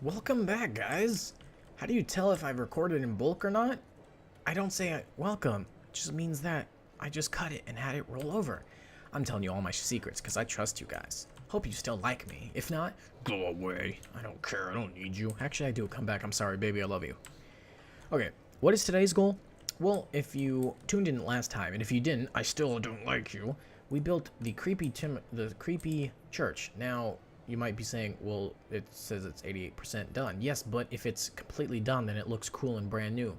Welcome back, guys. How do you tell if I've recorded in bulk or not? I don't say welcome. It just means that I just cut it and had it roll over. I'm telling you all my secrets because I trust you guys. Hope you still like me. If not, go away. I don't care. I don't need you. Actually, I do. Come back. I'm sorry, baby. I love you. Okay, what is today's goal? Well, if you tuned in last time, and if you didn't, I still don't like you. We built the creepy church. Now, you might be saying, well, it says it's 88% done. Yes, but if it's completely done, then it looks cool and brand new.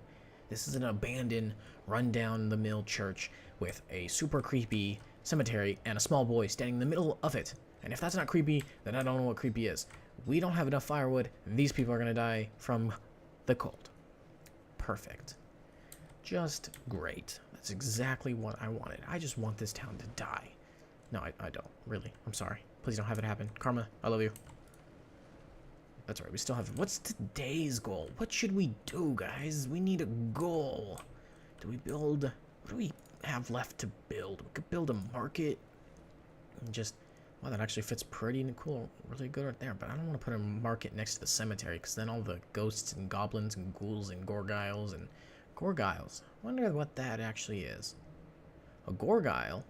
This is an abandoned, run-down-the-mill church with a super creepy cemetery and a small boy standing in the middle of it. And if that's not creepy, then I don't know what creepy is. We don't have enough firewood. These people are going to die from the cold. Perfect. Just great. That's exactly what I wanted. I just want this town to die. No, I don't. Really. I'm sorry. Please don't have it happen. Karma, I love you. That's right. We still have... What's today's goal? What should we do, guys? We need a goal. Do we build... What do we have left to build? We could build a market. And just... Wow, that actually fits pretty cool. Really good right there. But I don't want to put a market next to the cemetery, because then all the ghosts and goblins and ghouls and gorgiles and... Gorgiles. I wonder what that actually is. A gorgile?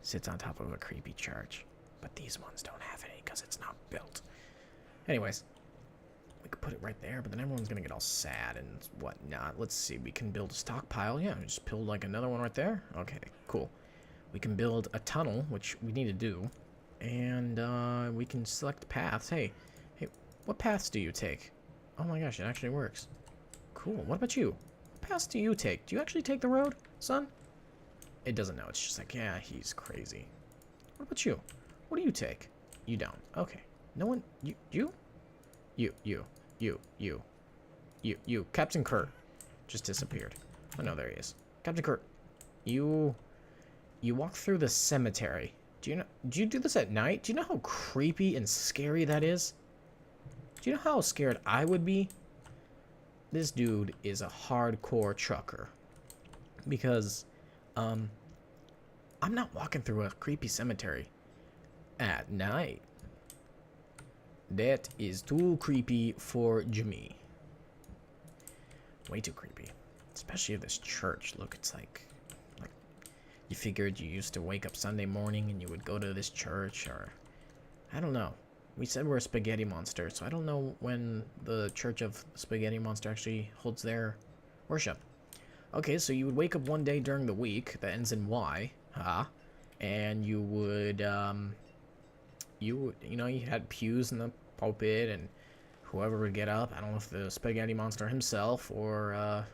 Sits on top of a creepy church. But these ones don't have any because it's not built. Anyways, we could put it right there, but then everyone's going to get all sad and whatnot. Let's see. We can build a stockpile. Yeah, just build like another one right there. Okay, cool. We can build a tunnel, which we need to do. And we can select paths. Hey, what paths do you take? Oh my gosh, it actually works. Cool. What about you? What paths do you take? Do you actually take the road, son? It doesn't know. It's just like, yeah, he's crazy. What about you? What do you take? You don't. Okay. No one... You? You. Captain Kurt just disappeared. Oh, no, there he is. Captain Kurt, you walk through the cemetery. Do you do this at night? Do you know how creepy and scary that is? Do you know how scared I would be? This dude is a hardcore trucker. Because... I'm not walking through a creepy cemetery at night. That is too creepy for Jimmy. Way too creepy. Especially if this church. Look, it's like you figured you used to wake up Sunday morning and you would go to this church, or I don't know. We said we're a spaghetti monster, so I don't know when the Church of Spaghetti Monster actually holds their worship. Okay, so you would wake up one day during the week that ends in Y, and you would, you had pews in the pulpit, and whoever would get up, I don't know if the Spaghetti Monster himself or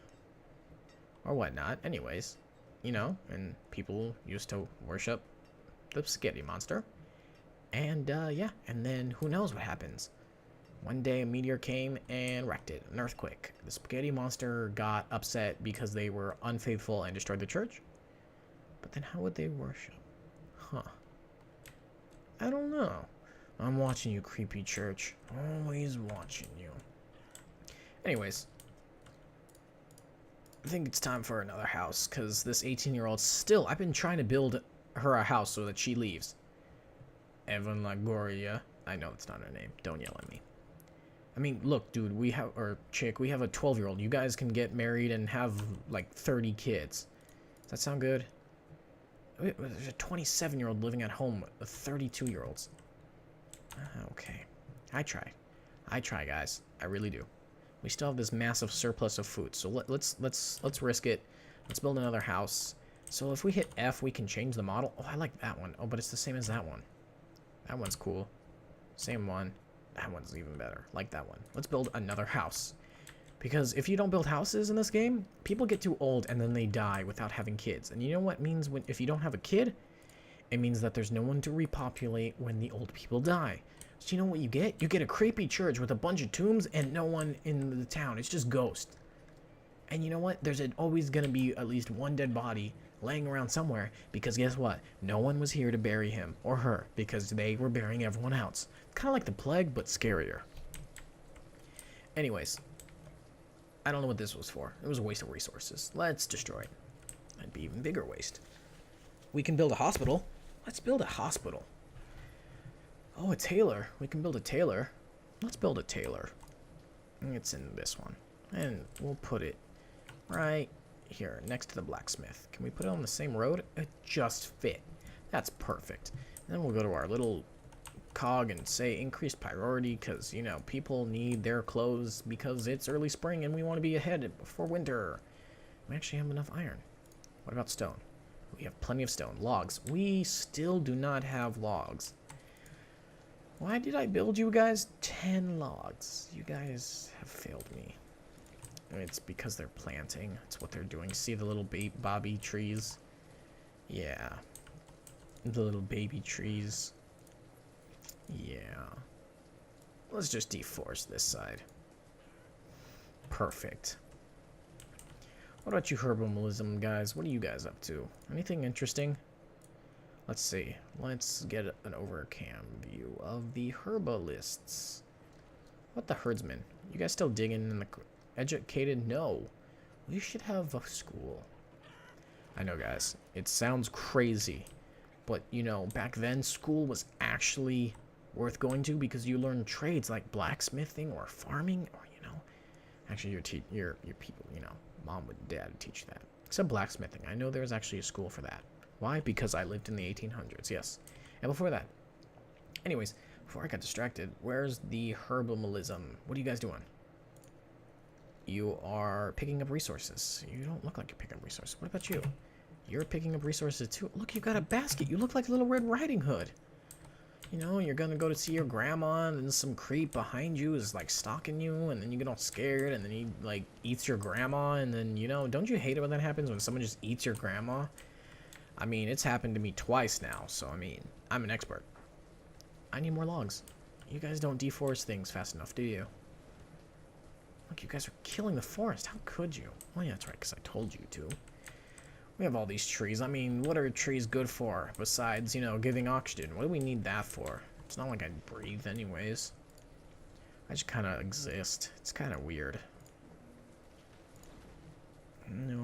whatnot. Anyways, and people used to worship the Spaghetti Monster, and yeah, and then who knows what happens. One day a meteor came and wrecked it, an earthquake. The Spaghetti Monster got upset because they were unfaithful and destroyed the church. But then how would they worship? Huh. I don't know. I'm watching you, creepy church. Always watching you. Anyways. I think it's time for another house, because this 18-year-old still... I've been trying to build her a house so that she leaves. Evan Lagoria. I know it's not her name. Don't yell at me. I mean, look, dude, we have a 12-year-old. You guys can get married and have, like, 30 kids. Does that sound good? There's a 27-year-old living at home with 32-year-olds. Okay. I try, guys. I really do. We still have this massive surplus of food, so let's risk it. Let's build another house. So if we hit F, we can change the model. Oh, I like that one. Oh, but it's the same as that one. That one's cool. Same one. That one's even better. Like that one. Let's build another house. Because if you don't build houses in this game, people get too old and then they die without having kids. And you know what it means if you don't have a kid? It means that there's no one to repopulate when the old people die. So you know what you get? You get a creepy church with a bunch of tombs and no one in the town. It's just ghosts. And you know what? There's always going to be at least one dead body laying around somewhere, because guess what? No one was here to bury him or her because they were burying everyone else. Kind of like the plague, but scarier. Anyways, I don't know what this was for. It was a waste of resources. Let's destroy it. That'd be even bigger waste. We can build a hospital. Let's build a hospital. Oh, a tailor. We can build a tailor. Let's build a tailor. It's in this one. And we'll put it right here next to the blacksmith. Can we put it on the same road? It just fit. That's perfect. And then we'll go to our little cog and say increased priority because, you know, people need their clothes because it's early spring and we want to be ahead before winter. We actually have enough iron. What about stone? We have plenty of stone. Logs. We still do not have logs. Why did I build you guys 10 logs? You guys have failed me. It's because they're planting. It's what they're doing. See the little bobby trees? Yeah. The little baby trees. Yeah. Let's just deforest this side. Perfect. What about you herbalism guys? What are you guys up to? Anything interesting? Let's see. Let's get an overcam view of the herbalists. What the herdsmen? You guys still digging in the educated? No. We should have a school. I know guys, it sounds crazy, but you know, back then school was actually worth going to because you learn trades like blacksmithing or farming or, you know, actually your people, you know, mom and dad teach that. Except blacksmithing. I know there's actually a school for that. Why? Because I lived in the 1800s, yes. And before that. Anyways, before I got distracted, where's the herbalism? What are you guys doing? You are picking up resources. You don't look like you're picking up resources. What about you? You're picking up resources too. Look, you got a basket. You look like Little Red Riding Hood. You know, you're gonna go to see your grandma, and then some creep behind you is like stalking you, and then you get all scared, and then he like eats your grandma, and then, you know, don't you hate it when that happens, when someone just eats your grandma? I mean, it's happened to me twice now, so I mean, I'm an expert. I need more logs. You guys don't deforest things fast enough, do you? Look, you guys are killing the forest. How could you? Oh yeah, that's right, because I told you to. We have all these trees. I mean, what are trees good for besides, you know, giving oxygen? What do we need that for? It's not like I breathe anyways. I just kind of exist. It's kind of weird. No,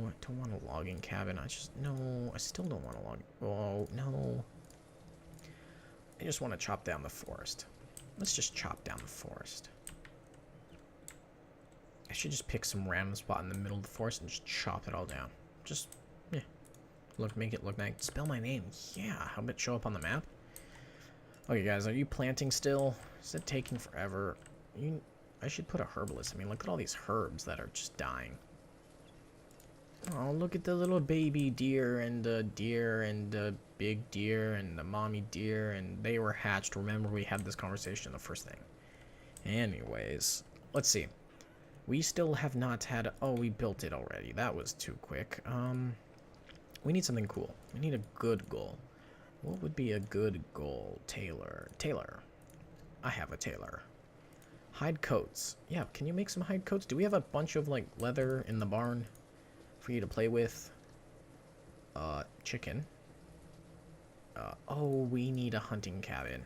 I don't want a logging cabin. No, I still don't want a log. Oh, no. I just want to chop down the forest. Let's just chop down the forest. I should just pick some random spot in the middle of the forest and just chop it all down. Just, yeah. Look, make it look nice. Spell my name. Yeah, how it show up on the map? Okay, guys, are you planting still? Is it taking forever? I should put a herbalist. I mean, look at all these herbs that are just dying. Oh, look at the little baby deer and the big deer and the mommy deer, and they were hatched. Remember, we had this conversation the first thing. Anyways, let's see. We still have not had... Oh, we built it already. That was too quick. We need something cool. We need a good goal. What would be a good goal? Tailor. I have a tailor. Hide coats. Yeah, can you make some hide coats? Do we have a bunch of, like, leather in the barn for you to play with? Chicken. Oh, we need a hunting cabin.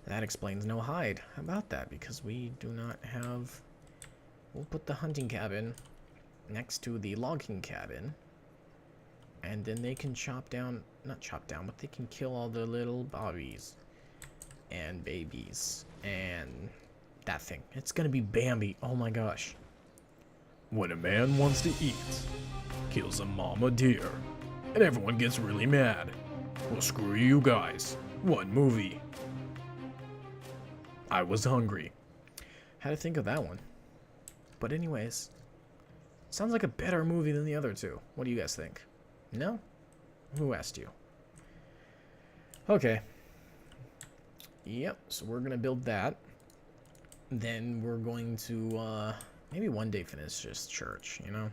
That explains no hide. How about that? Because we do not have... We'll put the hunting cabin next to the logging cabin. And then they can chop down... Not chop down, but they can kill all the little bobbies. And babies. And that thing. It's gonna be Bambi. Oh my gosh. When a man wants to eat, kills a mama deer, and everyone gets really mad. Well, screw you guys. One movie. I was hungry. Had to think of that one. But anyways, sounds like a better movie than the other two. What do you guys think? No? Who asked you? Okay. Yep, so we're gonna build that. Then we're going to, maybe one day finish this church, you know?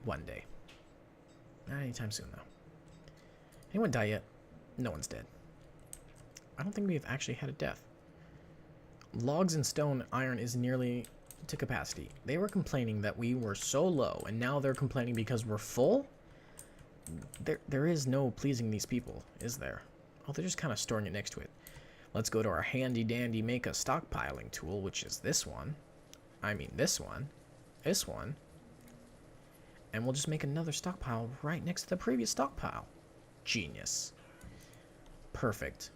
One day. Not anytime soon, though. Anyone die yet? No one's dead. I don't think we've actually had a death. Logs and stone iron is nearly to capacity. They were complaining that we were so low, and now they're complaining because we're full? There is no pleasing these people, is there? Oh, they're just kind of storing it next to it. Let's go to our handy dandy make a stockpiling tool, which is this one. I mean this one. This one. And we'll just make another stockpile right next to the previous stockpile. Genius. Perfect.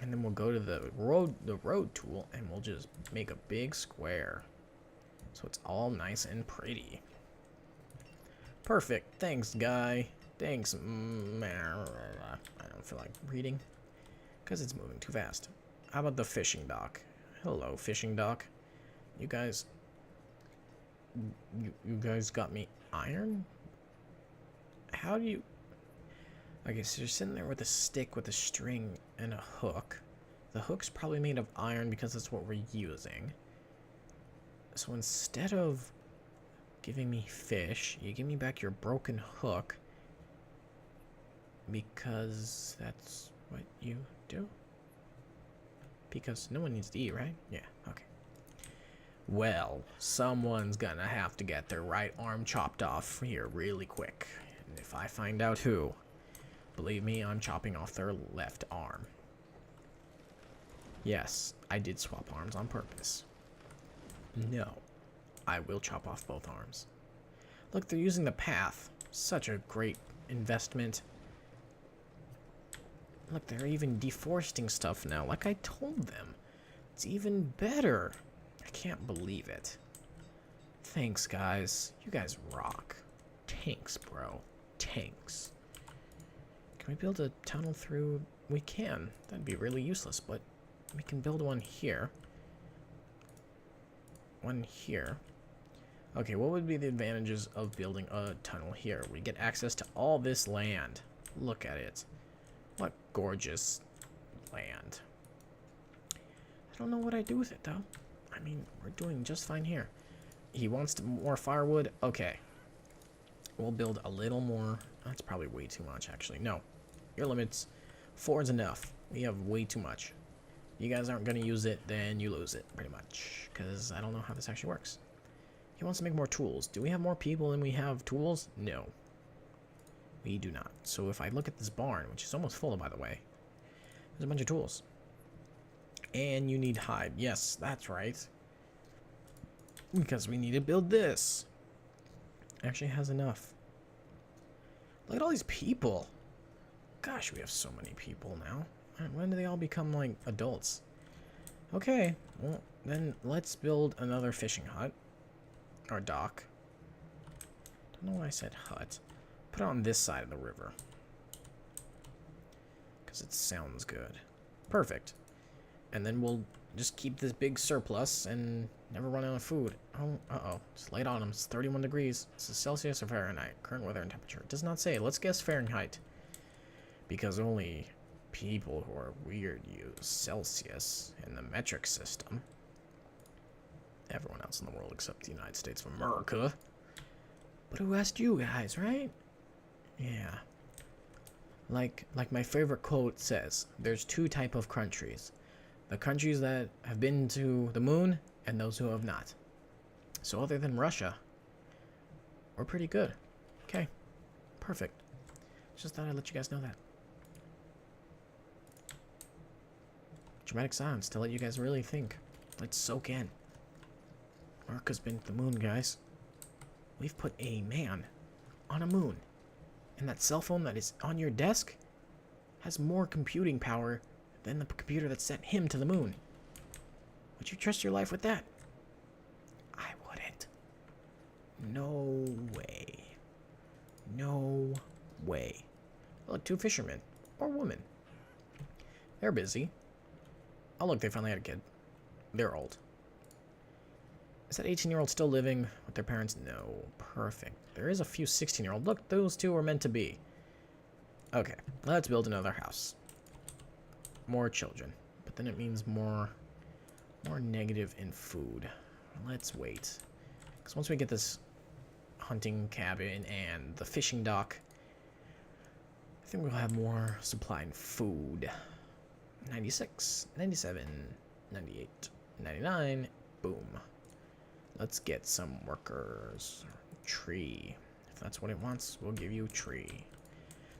And then we'll go to the road tool, and we'll just make a big square. So it's all nice and pretty. Perfect. Thanks, guy. Thanks. I don't feel like reading because it's moving too fast. How about the fishing dock? Hello, fishing dock. You guys... You guys got me iron? How do you... Okay, so you're sitting there with a stick with a string and a hook. The hook's probably made of iron because that's what we're using. So instead of giving me fish, you give me back your broken hook. Because that's what you do? Because no one needs to eat, right? Yeah, okay. Well, someone's gonna have to get their right arm chopped off here really quick. And if I find out who, believe me, I'm chopping off their left arm. Yes, I did swap arms on purpose. No, I will chop off both arms. Look, they're using the path. Such a great investment. Look, they're even deforesting stuff now, like I told them. It's even better. I can't believe it. Thanks, guys. You guys rock. Tanks, bro. Tanks. Can we build a tunnel through? We can. That'd be really useless, but we can build one here. One here. Okay, what would be the advantages of building a tunnel here? We get access to all this land. Look at it. What gorgeous land. I don't know what I do with it, though. I mean, we're doing just fine here. He wants more firewood. Okay. We'll build a little more. That's probably way too much, actually. No. Your limits. 4 is enough. We have way too much. You guys aren't going to use it, then you lose it, pretty much. Because I don't know how this actually works. He wants to make more tools. Do we have more people than we have tools? No. We do not. So if I look at this barn, which is almost full, by the way, there's a bunch of tools. And you need hide. Yes, that's right. Because we need to build this. Actually has enough. Look at all these people. Gosh, we have so many people now. When do they all become, like, adults? Okay, well, then let's build another fishing hut. Or dock. Don't know why I said hut. Put it on this side of the river. Because it sounds good. Perfect. And then we'll just keep this big surplus and never run out of food. Oh, uh-oh. Just late autumn. It's 31 degrees. This is Celsius or Fahrenheit. Current weather and temperature. It does not say. Let's guess Fahrenheit. Because only people who are weird use Celsius in the metric system. Everyone else in the world except the United States of America. But who asked you guys, right? Yeah. Like my favorite quote says, there's 2 types of countries. The countries that have been to the moon and those who have not. So other than Russia, we're pretty good. Okay. Perfect. Just thought I'd let you guys know that. Dramatic silence to let you guys really think. Let's soak in. America's been to the moon, guys. We've put a man on a moon. And that cell phone that is on your desk has more computing power than the computer that sent him to the moon. Would you trust your life with that? I wouldn't. No way. No way. Look, 2 fishermen. Or women. They're busy. Oh, look, they finally had a kid. They're old. Is that 18-year-old still living with their parents? No. Perfect. There is a few 16-year-old. Look, those 2 are meant to be. Okay, let's build another house. More children. But then it means more negative in food. Let's wait. Because once we get this hunting cabin and the fishing dock, I think we'll have more supply in food. 96, 97, 98, 99. Boom. Let's get some workers. Tree. If that's what it wants, we'll give you a tree.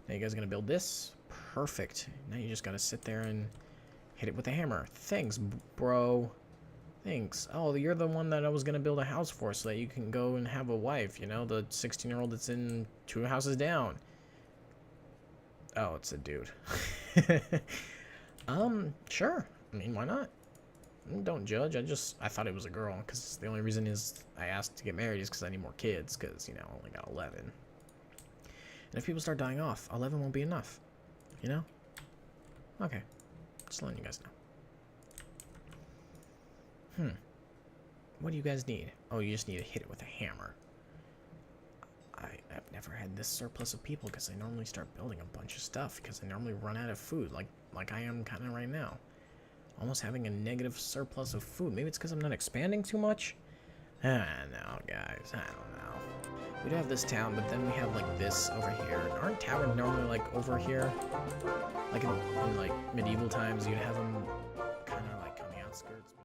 Now you guys are going to build this? Perfect. Now you just got to sit there and hit it with a hammer. Thanks, bro. Thanks. Oh, you're the one that I was going to build a house for so that you can go and have a wife. You know, the 16-year-old that's in 2 houses down. Oh, it's a dude. Sure. I mean, why not? Don't judge. I thought it was a girl, because the only reason is I asked to get married is because I need more kids, because, you know, I only got 11. And if people start dying off, 11 won't be enough. You know? Okay. Just letting you guys know. What do you guys need? Oh, you just need to hit it with a hammer. I've never had this surplus of people because I normally start building a bunch of stuff because I normally run out of food, like I am kind of right now. Almost having a negative surplus of food. Maybe it's because I'm not expanding too much? I don't know, guys. I don't know. We do have this town, but then we have, like, this over here. Aren't taverns normally, like, over here? Like, in like, medieval times, you'd have them